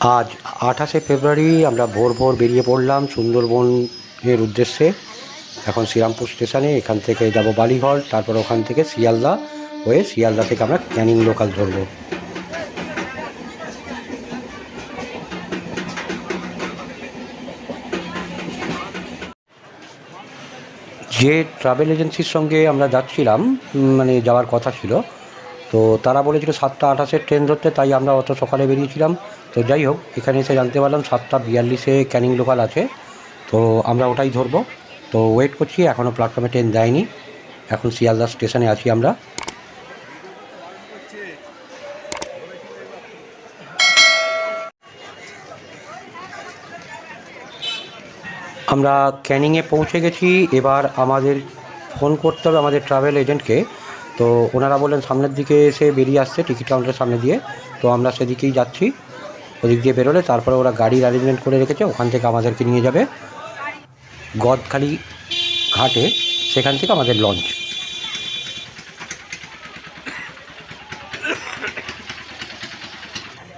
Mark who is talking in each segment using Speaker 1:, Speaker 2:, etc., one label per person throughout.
Speaker 1: আজ 28শে ফেব্রুয়ারি আমরা ভোর ভোর বেরিয়ে পড়লাম সুন্দরবনের উদ্দেশ্যে। এখন শ্রীরামপুর স্টেশনে, এখান থেকে যাব বালিঘর, তারপর ওখান থেকে শিয়ালদা হয়ে শিয়ালদা থেকে আমরা ক্যানিং লোকাল ধরব। যে ট্রাভেল এজেন্সির সঙ্গে আমরা যাচ্ছিলাম, মানে যাওয়ার কথা ছিল, তো তারা বলেছিল 7:28-এর ট্রেন ধরতে, তাই আমরা অত সকালে বেরিয়েছিলাম। তো যাই হোক, এখানে এসে জানতে পারলাম 7:42-এ ক্যানিং লোকাল আছে, তো আমরা ওটাই ধরবো। তো ওয়েট করছি, এখনও প্ল্যাটফর্মে ট্রেন দেয়নি। এখন শিয়ালদা স্টেশনে আছি আমরা। আমরা ক্যানিংয়ে পৌঁছে গেছি। এবার আমাদের ফোন করতে হবে আমাদের ট্রাভেল এজেন্টকে। তো ওনারা বললেন সামনের দিকে এসে বেরিয়ে আসছে টিকিট কাউন্টারের সামনে দিয়ে। তো আমরা সেদিকেই যাচ্ছি। ওদিক দিয়ে বেরোলে তারপরে ওরা গাড়ির অ্যারেঞ্জমেন্ট করে রেখেছে, ওখান থেকে আমাদেরকে নিয়ে যাবে গদখালি ঘাটে, সেখান থেকে আমাদের লঞ্চ।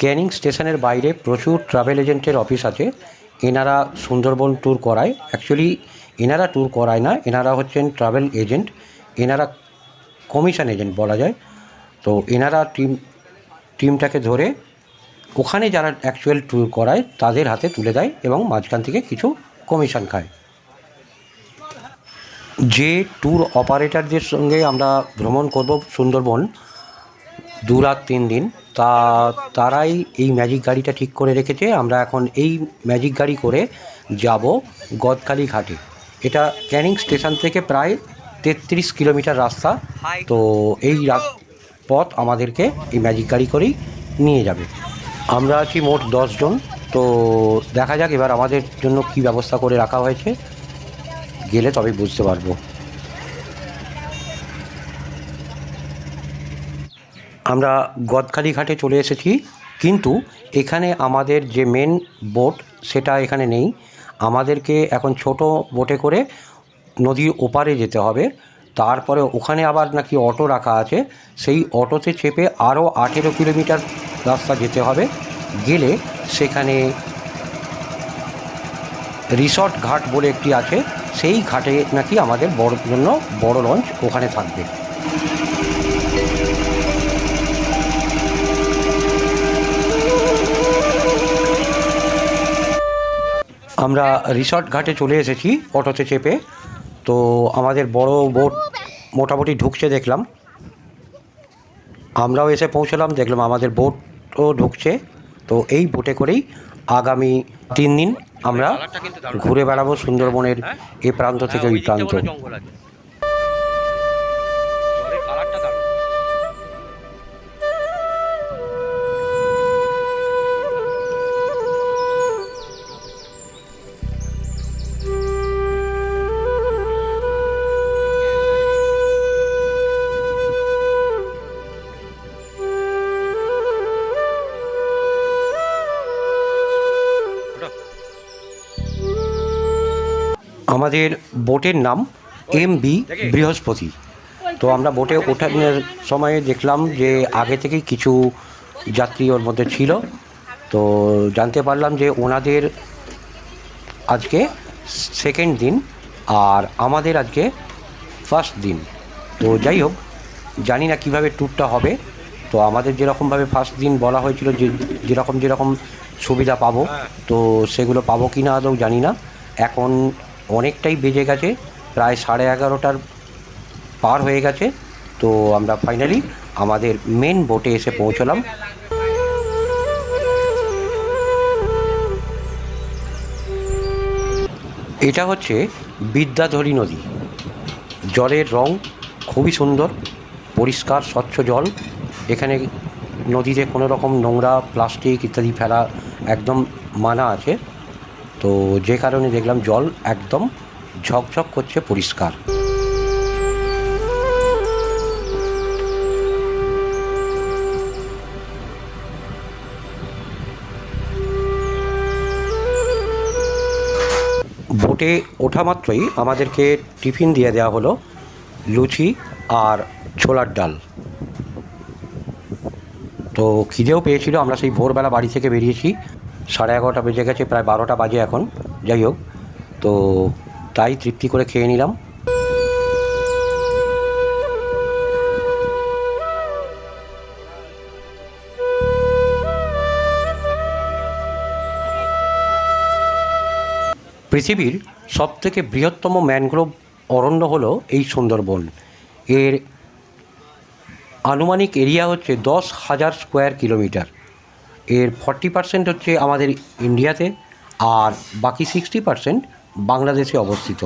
Speaker 1: ক্যানিং স্টেশনের বাইরে প্রচুর ট্রাভেল এজেন্টের অফিস আছে। এনারা সুন্দরবন ট্যুর করায়। অ্যাকচুয়ালি এনারা ট্যুর করায় না, এনারা হচ্ছেন ট্রাভেল এজেন্ট, এনারা কমিশন এজেন্ট বলা যায়। তো এনারা টিমটাকে ধরে ওখানে যারা অ্যাকচুয়াল ট্যুর করায় তাদের হাতে তুলে দেয় এবং মাঝখান থেকে কিছু কমিশন খায়। যে ট্যুর অপারেটরদের সঙ্গে আমরা ভ্রমণ করব সুন্দরবন 2 রাত 3 দিন, তারাই এই ম্যাজিক গাড়িটা ঠিক করে রেখেছে। আমরা এখন এই ম্যাজিক গাড়ি করে যাব গদখালি ঘাটে। এটা ক্যানিং স্টেশন থেকে প্রায় 33 কিলোমিটার রাস্তা। তো এই পথ আমাদেরকে এই ম্যাজিক গাড়ি করেই নিয়ে যাবে। আমরা আছি মোট 10 জন। তো দেখা যাক এবার আমাদের জন্য কি ব্যবস্থা করে রাখা হয়েছে, গেলে তবেই বুঝতে পারবো। আমরা গদখালি ঘাটে চলে এসেছি, কিন্তু এখানে আমাদের যে মেন বোট সেটা এখানে নেই। আমাদেরকে এখন ছোট বোটে করে নদীর ওপারে যেতে হবে। তারপরে ওখানে আবার নাকি অটো রাখা আছে, সেই অটোতে চেপে আরও 18 কিলোমিটার রাস্তা যেতে হবে। গেলে সেখানে রিসর্ট ঘাট বলে একটি আছে, সেই ঘাটে নাকি আমাদের জন্য বড় লঞ্চ ওখানে থাকবে। আমরা রিসর্ট ঘাটে চলে এসেছি অটোতে চেপে। তো আমাদের বড় বোট মোটামুটি ঢুকছে দেখলাম। আমরাও এসে পৌঁছলাম, দেখলাম আমাদের বোটও ঢুকছে। তো এই বোটে করেই আগামী 3 দিন আমরা ঘুরে বেড়াবো সুন্দরবনের এ প্রান্ত থেকে ওই প্রান্ত। আমাদের বোটের নাম MB বৃহস্পতি। তো আমরা বোটে ওঠার সময় দেখলাম যে আগে থেকেই কিছু যাত্রী ওর মধ্যে ছিল। তো জানতে পারলাম যে ওনাদের আজকে সেকেন্ড দিন আর আমাদের আজকে ফার্স্ট দিন। তো যাই হোক, জানি না কীভাবে ট্যুরটা হবে। তো আমাদের যেরকমভাবে ফার্স্ট দিন বলা হয়েছিল যে যেরকম সুবিধা পাবো, তো সেগুলো পাবো কি না আদৌ জানি না। এখন অনেকটাই বেজে গেছে, প্রায় 11:30টার পার হয়ে গেছে। তো আমরা ফাইনালি আমাদের মেন বোটে এসে পৌঁছলাম। এটা হচ্ছে বিদ্যাধরী নদী। জলের রং খুবই সুন্দর, পরিষ্কার স্বচ্ছ জল। এখানে নদীতে কোনো রকম নোংরা প্লাস্টিক ইত্যাদি ফেলা একদম মানা আছে। তো যে কারণে দেখলাম জল একদম ঝকঝক করছে, পরিষ্কার। বোটে ওঠা মাত্রই আমাদেরকে টিফিন দিয়ে দেওয়া হলো, লুচি আর ছোলার ডাল। তো খিদেও পেয়েছিল, আমরা সেই ভোরবেলা বাড়ি থেকে বেরিয়েছি, 11:30 বেজে গেছে, প্রায় 12টা বাজে এখন। যাই হোক, তো তাই তৃপ্তি করে খেয়ে নিলাম। পৃথিবীর সবথেকে বৃহত্তম ম্যানগ্রোভ অরণ্য হলো এই সুন্দরবন। এর আনুমানিক এরিয়া হচ্ছে 10,000 স্কোয়ার কিলোমিটার। এর 40% হচ্ছে আমাদের ইন্ডিয়াতে, আর বাকি 60% বাংলাদেশে অবস্থিত।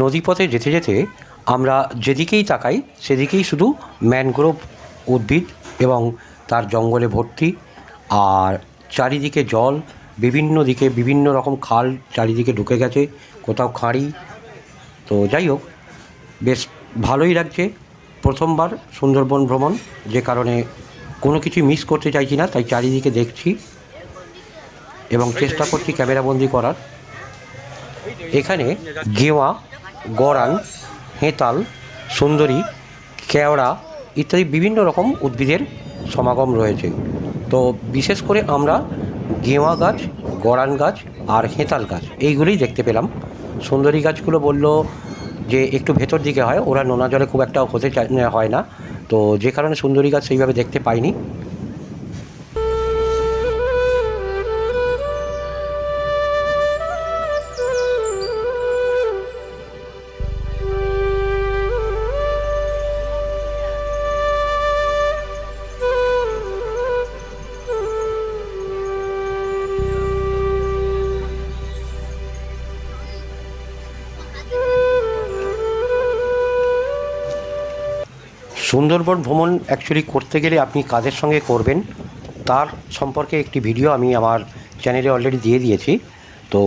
Speaker 1: নদীপথে যেতে যেতে আমরা যেদিকেই তাকাই সেদিকেই শুধু ম্যানগ্রোভ উদ্ভিদ এবং তার জঙ্গলে ভর্তি, আর চারিদিকে জল, বিভিন্ন দিকে বিভিন্ন রকম খাল চারিদিকে ঢুকে গেছে, কোথাও খাঁড়ি। তো যাই হোক, বেশ ভালোই লাগছে। প্রথমবার সুন্দরবন ভ্রমণ, যে কারণে কোনো কিছু মিস করতে চাইছি না, তাই চারিদিকে দেখছি এবং চেষ্টা করছি ক্যামেরাবন্দি করার। এখানে গেওয়া, গরান, হেঁতাল, সুন্দরী, কেওড়া ইত্যাদি বিভিন্ন রকম উদ্ভিদের সমাগম রয়েছে। তো বিশেষ করে আমরা গেওয়া গাছ, গরান গাছ আর হেঁতাল গাছ এইগুলোই দেখতে পেলাম। সুন্দরী গাছগুলো বলল যে একটু ভেতর দিকে হয়, ওরা নোনা জলে খুব একটা হতে হয় না, তো যে কারণে সুন্দরী গাছ সেইভাবে দেখতে পাইনি। সুন্দরবন ভ্রমণ অ্যাকচুয়ালি করতে গেলে আপনি কাদের সঙ্গে করবেন তার সম্পর্কে একটি ভিডিও আমি আমার চ্যানেলে অলরেডি দিয়ে দিয়েছি। তো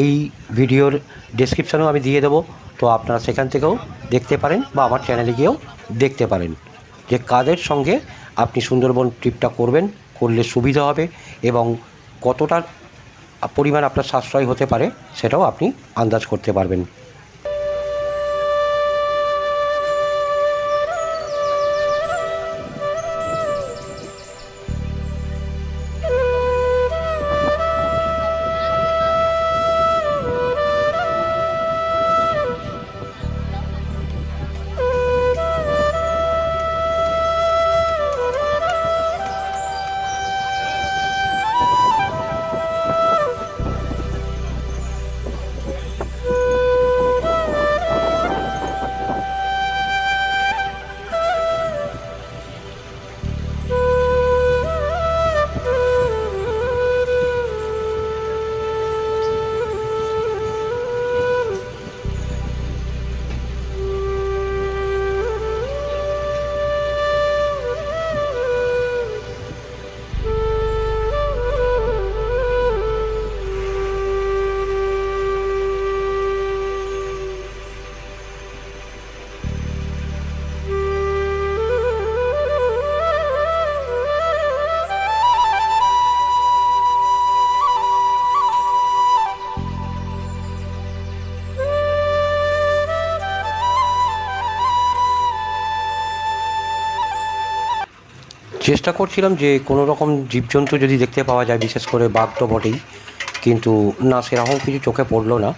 Speaker 1: এই ভিডিওর ডেসক্রিপশানেও আমি দিয়ে দেবো, তো আপনারা সেখান থেকেও দেখতে পারেন বা আমার চ্যানেলে গিয়েও দেখতে পারেন যে কাদের সঙ্গে আপনি সুন্দরবন ট্রিপটা করবেন, করলে সুবিধা হবে এবং কতটা পরিমাণ আপনার সাশ্রয় হতে পারে সেটাও আপনি আন্দাজ করতে পারবেন। চেষ্টা করছিলাম যে কোনো রকম জীবজন্তু যদি দেখতে পাওয়া যায়, বিশেষ করে বাঘ তো বটেই, কিন্তু না, সেরকম কিছু চোখে পড়লো না,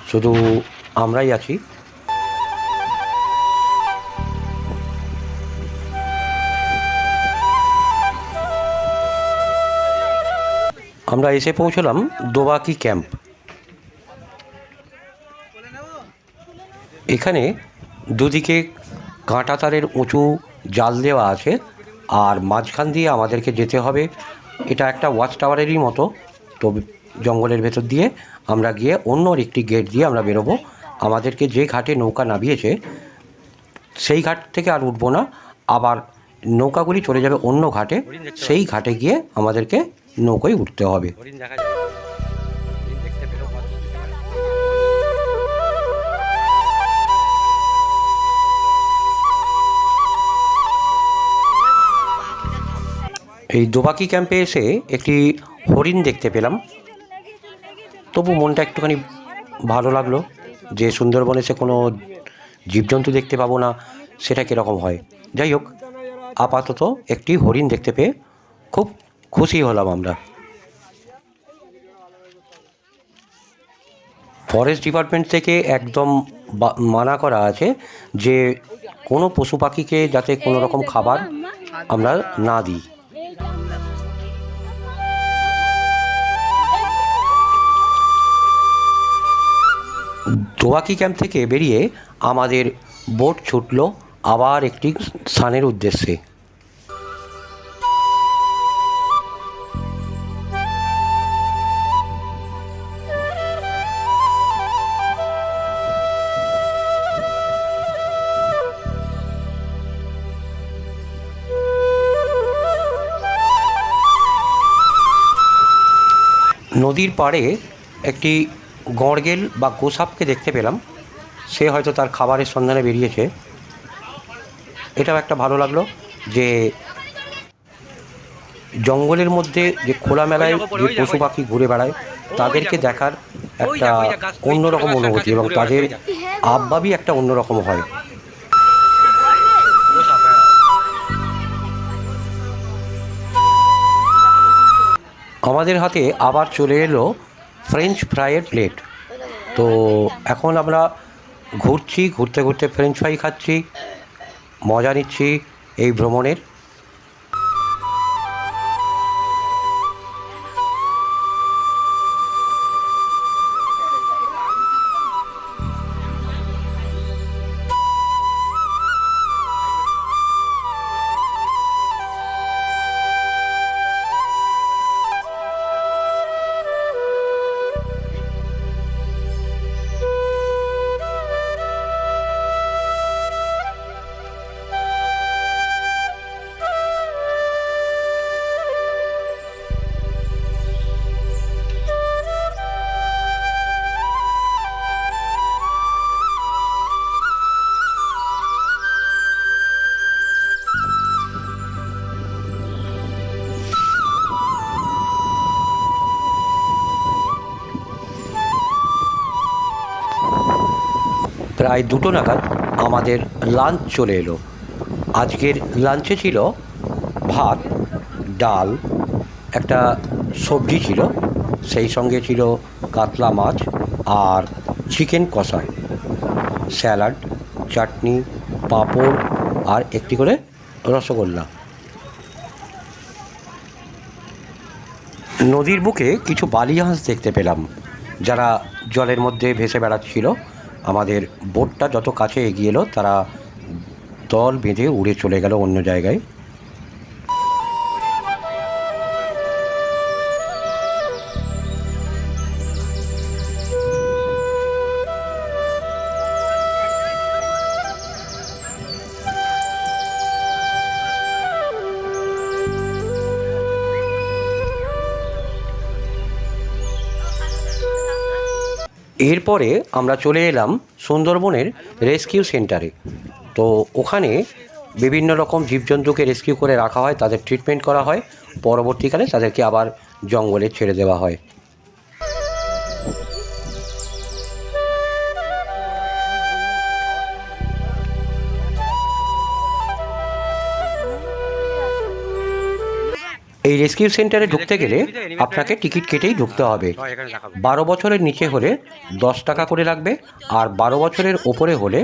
Speaker 1: শুধু আমরাই আছি। আমরা এসে পৌঁছলাম দোবাকি ক্যাম্প। এখানে দুদিকে কাঁটা তারের উঁচু জাল দেওয়া আছে, আর মাঝখান দিয়ে আমাদেরকে যেতে হবে। এটা একটা ওয়াচ টাওয়ারেরই মতো। তো জঙ্গলের ভেতর দিয়ে আমরা গিয়ে অন্য একটি গেট দিয়ে আমরা বেরোবো। আমাদেরকে যে ঘাটে নৌকা নামিয়েছে সেই ঘাট থেকে আর উঠবো না, আবার নৌকাগুলি চলে যাবে অন্য ঘাটে, সেই ঘাটে গিয়ে আমাদেরকে নৌকায় উঠতে হবে। এই দোবাকি ক্যাম্পে এসে একটি হরিণ দেখতে পেলাম, তবু মনটা একটুখানি ভালো লাগলো যে সুন্দরবনে এসে কোনো জীবজন্তু দেখতে পাবো না, সেটা কীরকম হয়। যাই হোক, আপাতত একটি হরিণ দেখতে পেয়ে খুব খুশি হলাম আমরা। ফরেস্ট ডিপার্টমেন্ট থেকে একদম মানা করা আছে যে কোনো পশু পাখিকে যাতে কোনো রকম খাবার আমরা না দিই। দোবাকি ক্যাম্প থেকে বেরিয়ে আমাদের বোট ছুটল আবার একটি স্থানের উদ্দেশ্যে। নদীর পাড়ে একটি গড়গেল বা গোসাপকে দেখতে পেলাম, সে হয়তো তার খাবারের সন্ধানে বেরিয়েছে। এটাও একটা ভালো লাগলো যে জঙ্গলের মধ্যে যে খোলামেলায় যে পশু পাখি ঘুরে বেড়ায় তাদেরকে দেখার একটা অন্যরকম অনুভূতি এবং তাদের আবভাবই একটা অন্যরকম হয়। আমাদের হাতে আবার চলে এলো ফ্রেঞ্চ ফ্রাইয়ের প্লেট। তো এখন আমরা ঘুরছি, ঘুরতে ঘুরতে ফ্রেঞ্চ ফ্রাই খাচ্ছি, মজা নিচ্ছি এই ভ্রমণের। প্রায় 2টো নাগাদ আমাদের লাঞ্চ চলে এলো। আজকের লাঞ্চে ছিল ভাত, ডাল, একটা সবজি ছিল, সেই সঙ্গে ছিল কাতলা মাছ আর চিকেন কষা, স্যালাড, চাটনি, পাঁপড় আর একটি করে রসগোল্লা। নদীর বুকে কিছু বালিহাঁস দেখতে পেলাম যারা জলের মধ্যে ভেসে বেড়াচ্ছিল। আমাদের বোটটা যত কাছে এগিয়ে এলো তারা দল বেঁধে উড়ে চলে গেল অন্য জায়গায়। এরপরে আমরা চলে এলাম সুন্দরবনের রেস্কিউ সেন্টারে। তো ওখানে বিভিন্ন রকম জীবজন্তুকে রেস্কিউ করে রাখা হয়, তাদের ট্রিটমেন্ট করা হয়, পরবর্তীকালে তাদেরকে আবার জঙ্গলে ছেড়ে দেওয়া হয়। এই রেস্কিউ সেন্টারে ঢুকতে গেলে আপনাকে টিকিট কেটেই ঢুকতে হবে। 12 বছরের নিচে হলে 10 টাকা করে লাগবে, আর 12 বছরের ওপরে হলে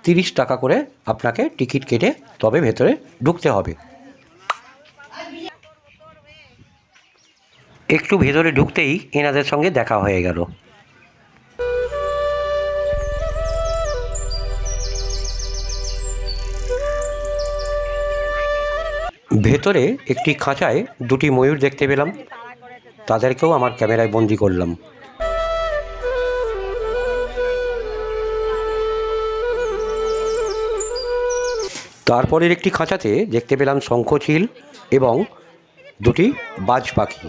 Speaker 1: 30 টাকা করে আপনাকে টিকিট কেটে তবে ভেতরে ঢুকতে হবে। একটু ভেতরে ঢুকতেই এনাদের সঙ্গে দেখা হয়ে গেল। ভেতরে একটি খাঁচায় 2টি ময়ূর দেখতে পেলাম, তাদেরকেও আমার ক্যামেরায় বন্দি করলাম। তারপরের একটি খাঁচাতে দেখতে পেলাম শঙ্খচিল এবং 2টি বাজ পাখি।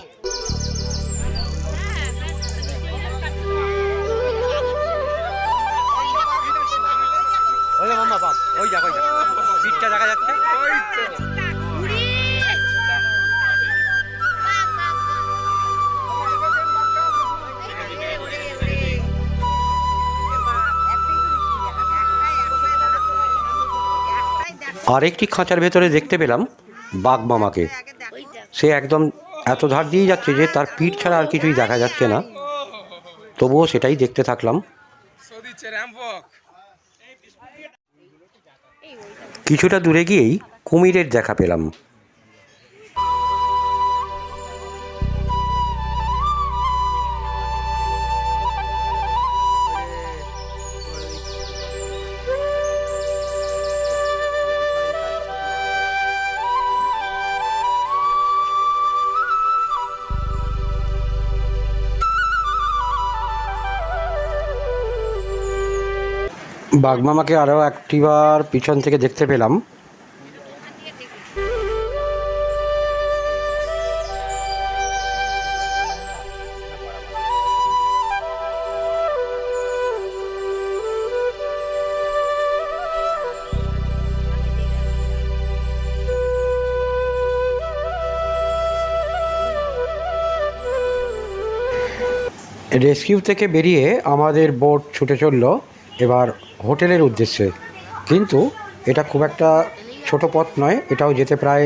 Speaker 1: আরেকটি খাঁচার ভেতরে দেখতে পেলাম বাঘ মামাকে। সে একদম এত ধার দিয়ে যাচ্ছে যে তার পিঠ ছাড়া আর কিছুই দেখা যাচ্ছে না, তবুও সেটাই দেখতে থাকলাম। কিছুটা দূরে গিয়েই কুমিরের দেখা পেলাম। বাঘমামাকে আরও একটিবার পিছন থেকে দেখতে পেলাম। রেস্কিউ থেকে বেরিয়ে আমাদের বোট ছুটে চলল এবার হোটেলের উদ্দেশ্যে। কিন্তু এটা খুব একটা ছোট পথ নয়, এটাও যেতে প্রায়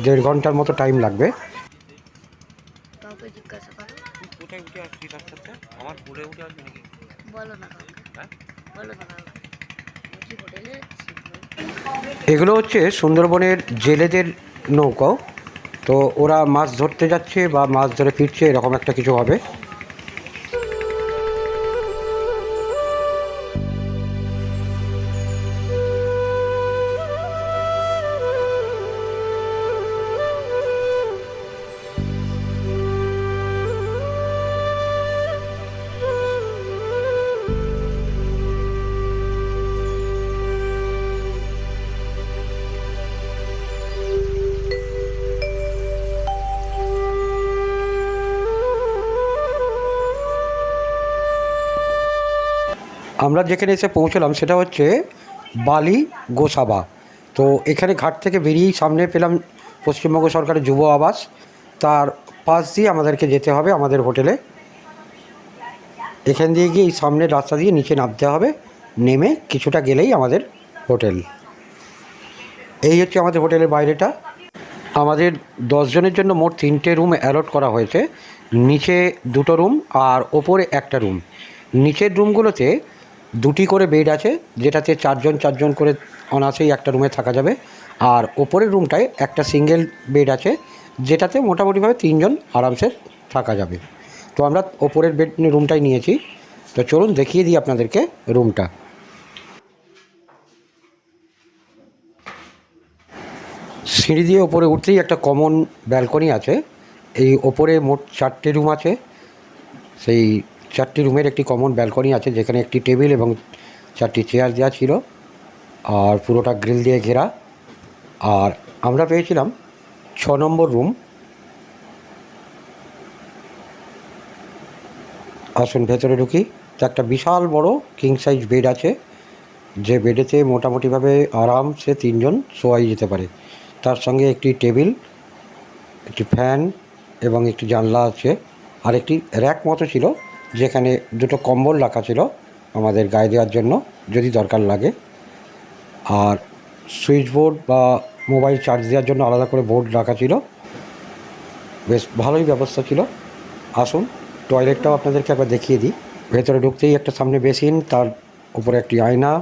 Speaker 1: 1.5 ঘন্টার মতো টাইম লাগবে। এগুলো হচ্ছে সুন্দরবনের জেলেদের নৌকো, তো ওরা মাছ ধরতে যাচ্ছে বা মাছ ধরে ফিরছে, এরকম একটা কিছু হবে। আমরা যেখানে এসে পৌঁছলাম সেটা হচ্ছে বালি গোসাবা। তো এখানে ঘাট থেকে বেরিয়েই সামনে পেলাম পশ্চিমবঙ্গ সরকারের যুব আবাস, তার পাশ দিয়ে আমাদেরকে যেতে হবে আমাদের হোটেলে। এখান দিয়ে গিয়ে এই সামনের রাস্তা দিয়ে নিচে নামতে হবে, নেমে কিছুটা গেলেই আমাদের হোটেল। এই হচ্ছে আমাদের হোটেলের বাইরেটা। আমাদের 10 জনের জন্য মোট 3টে রুম অ্যালট করা হয়েছে, নিচে 2টো রুম আর ওপরে একটা রুম। নিচের রুমগুলোতে 2টি করে বেড আছে, যেটাতে 4 জন করে অনায়াসেই একটা রুমে থাকা যাবে। আর ওপরের রুমটায় একটা সিঙ্গেল বেড আছে, যেটাতে মোটামুটিভাবে 3 জন আরামসে থাকা যাবে। তো আমরা ওপরের বেড রুমটাই নিয়েছি। তো চলুন দেখিয়ে দিই আপনাদেরকে রুমটা। সিঁড়ি দিয়ে ওপরে উঠতেই একটা কমন ব্যালকনি আছে। এই ওপরে মোট 4টে রুম আছে, সেই 4টি রুমের একটি কমন ব্যালকনি আছে, যেখানে একটি টেবিল এবং 4টি চেয়ার দেওয়া ছিল, আর পুরোটা গ্রিল দিয়ে ঘেরা। আর আমরা পেয়েছিলাম 6 নম্বর রুম। আসুন ভেতরে ঢুকি। তো একটা বিশাল বড় কিং সাইজ বেড আছে, যে বেডেতে মোটামুটিভাবে আরামসে 3 জন শোয়াই যেতে পারে। তার সঙ্গে একটি টেবিল, একটি ফ্যান এবং একটি জানলা আছে। আর একটি র্যাক মতো ছিল, যেখানে 2টো কম্বল রাখা ছিল আমাদের গায়ে দেওয়ার জন্য যদি দরকার লাগে। আর সুইচ বোর্ড বা মোবাইল চার্জ দেওয়ার জন্য আলাদা করে বোর্ড রাখা ছিল। বেশ ভালোই ব্যবস্থা ছিল। আসুন টয়লেটটাও আপনাদেরকে একবার দেখিয়ে দিই। ভেতরে ঢুকতেই একটা সামনে বেসিন, তার উপরে একটি আয়না,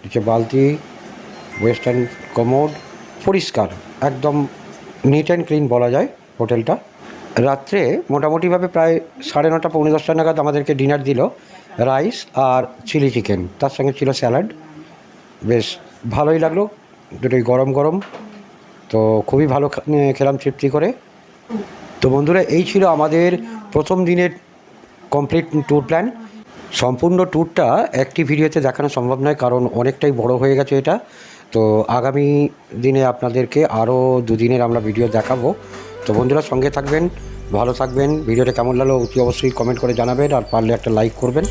Speaker 1: নিচে বালতি, ওয়েস্টার্ন কমোড, পরিষ্কার একদম নিট অ্যান্ড ক্লিন বলা যায় হোটেলটা। রাত্রে মোটামুটিভাবে প্রায় 9:30 পৌনে 10টা নাগাদ আমাদেরকে ডিনার দিল, রাইস আর চিলি চিকেন, তার সঙ্গে ছিল স্যালাড। বেশ ভালোই লাগলো, দুটোই গরম গরম। তো খুবই ভালো খেলাম তৃপ্তি করে। তো বন্ধুরা, এই ছিল আমাদের প্রথম দিনের কমপ্লিট ট্যুর প্ল্যান। সম্পূর্ণ ট্যুরটা একটি ভিডিওতে দেখানো সম্ভব নয়, কারণ অনেকটাই বড় হয়ে গেছে এটা। তো আগামী দিনে আপনাদেরকে আরও 2 দিনের আমরা ভিডিও দেখাবো। তো বন্ধুরা সঙ্গে থাকবেন, ভালো থাকবেন। ভিডিওটা কেমন লাগলো অতি অবশ্যই কমেন্ট করে জানাবেন, আর পারলে একটা লাইক করবেন।